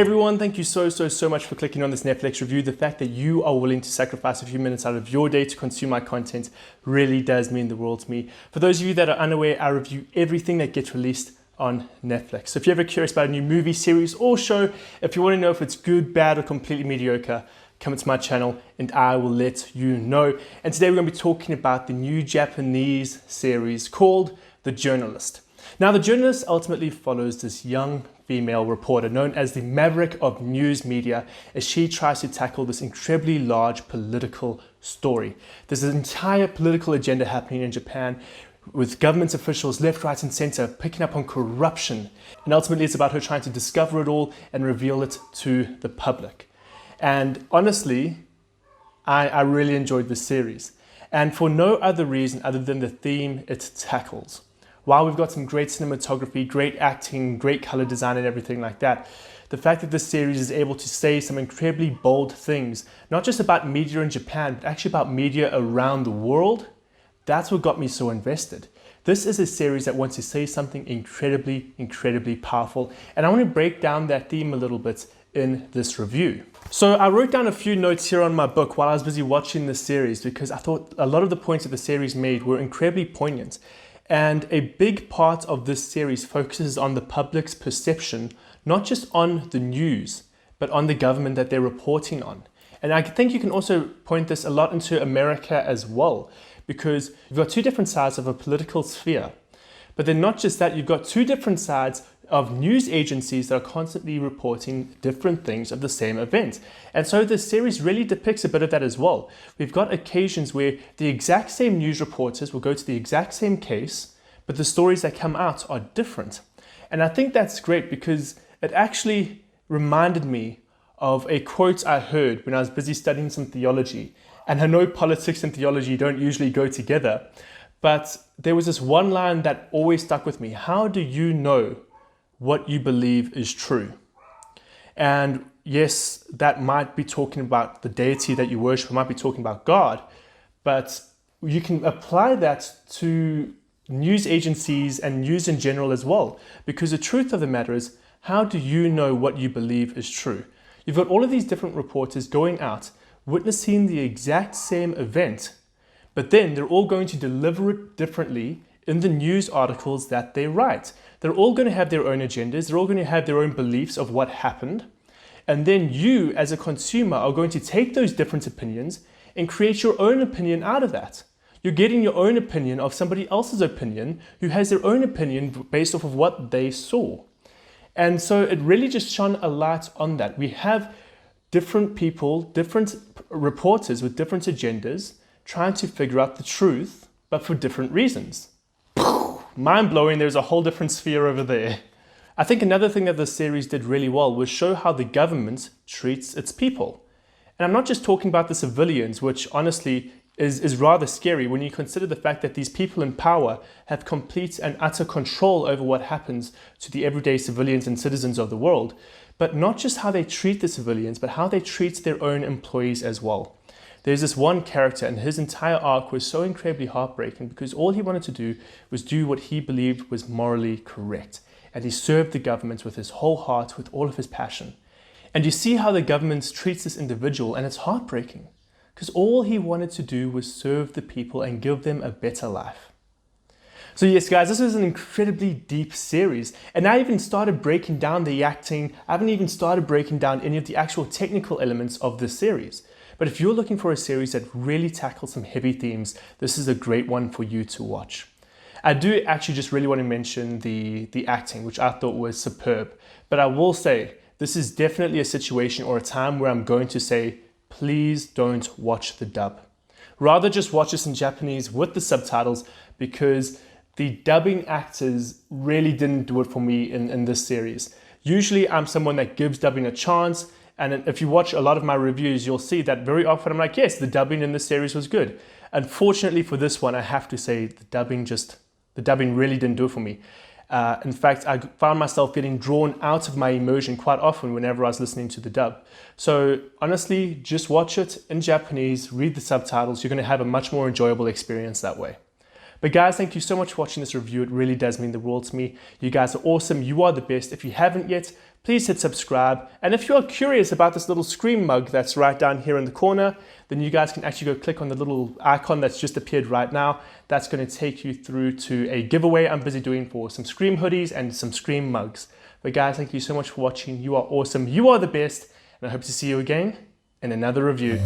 everyone, thank you so much for clicking on this Netflix review. The fact that you are willing to sacrifice a few minutes out of your day to consume my content really does mean the world to me. For those of you that are unaware, I review everything that gets released on Netflix. So if you're ever curious about a new movie, series, or show, if you want to know if it's good, bad, or completely mediocre, come to my channel and I will let you know. And today we're going to be talking about the new Japanese series called The Journalist. Now, The Journalist ultimately follows this young female reporter known as the maverick of news media as she tries to tackle this incredibly large political story. There's an entire political agenda happening in Japan with government officials left, right and center picking up on corruption. And ultimately it's about her trying to discover it all and reveal it to the public. And honestly, I really enjoyed this series. And for no other reason other than the theme it tackles. While we've got some great cinematography, great acting, great color design and everything like that, the fact that this series is able to say some incredibly bold things, not just about media in Japan, but actually about media around the world, that's what got me so invested. This is a series that wants to say something incredibly powerful, and I want to break down that theme a little bit in this review. So I wrote down a few notes here on my book while I was busy watching this series because I thought a lot of the points that the series made were incredibly poignant. And a big part of this series focuses on the public's perception, not just on the news, but on the government that they're reporting on. And I think you can also point this a lot into America as well, because you've got two different sides of a political sphere. But then not just that, you've got two different sides of news agencies that are constantly reporting different things of the same event. And so this series really depicts a bit of that as well. We've got occasions where the exact same news reporters will go to the exact same case, but the stories that come out are different. And I think that's great because it actually reminded me of a quote I heard when I was busy studying some theology. And I know politics and theology don't usually go together, but there was this one line that always stuck with me. How do you know what you believe is true? And yes, that might be talking about the deity that you worship, it might be talking about God, but you can apply that to news agencies and news in general as well. Because the truth of the matter is, how do you know what you believe is true? You've got all of these different reporters going out, witnessing the exact same event, but then they're all going to deliver it differently in the news articles that they write. They're all going to have their own agendas. They're all going to have their own beliefs of what happened. And then you, as a consumer, are going to take those different opinions and create your own opinion out of that. You're getting your own opinion of somebody else's opinion who has their own opinion based off of what they saw. And so it really just shone a light on that. We have different people, different reporters with different agendas trying to figure out the truth, but for different reasons. Mind-blowing, there's a whole different sphere over there. I think another thing that the series did really well was show how the government treats its people. And I'm not just talking about the civilians, which honestly is rather scary when you consider the fact that these people in power have complete and utter control over what happens to the everyday civilians and citizens of the world. But not just how they treat the civilians, but how they treat their own employees as well. There's this one character and his entire arc was so incredibly heartbreaking because all he wanted to do was do what he believed was morally correct. And he served the government with his whole heart, with all of his passion. And you see how the government treats this individual and it's heartbreaking because all he wanted to do was serve the people and give them a better life. So yes guys, this is an incredibly deep series and I even started breaking down the acting. I haven't even started breaking down any of the actual technical elements of this series. But if you're looking for a series that really tackles some heavy themes, this is a great one for you to watch. I do actually just really want to mention the acting, which I thought was superb. But I will say, this is definitely a situation or a time where I'm going to say, please don't watch the dub. Rather just watch this in Japanese with the subtitles because the dubbing actors really didn't do it for me in this series. Usually I'm someone that gives dubbing a chance. And if you watch a lot of my reviews, you'll see that very often I'm like, yes, the dubbing in this series was good. Unfortunately for this one, I have to say the dubbing really didn't do it for me. In fact, I found myself getting drawn out of my immersion quite often whenever I was listening to the dub. So honestly, just watch it in Japanese, read the subtitles. You're going to have a much more enjoyable experience that way. But guys, thank you so much for watching this review. It really does mean the world to me. You guys are awesome. You are the best. If you haven't yet, please hit subscribe. And if you are curious about this little Scream mug that's right down here in the corner, then you guys can actually go click on the little icon that's just appeared right now. That's going to take you through to a giveaway I'm busy doing for some Scream hoodies and some Scream mugs. But guys, thank you so much for watching. You are awesome. You are the best. And I hope to see you again in another review.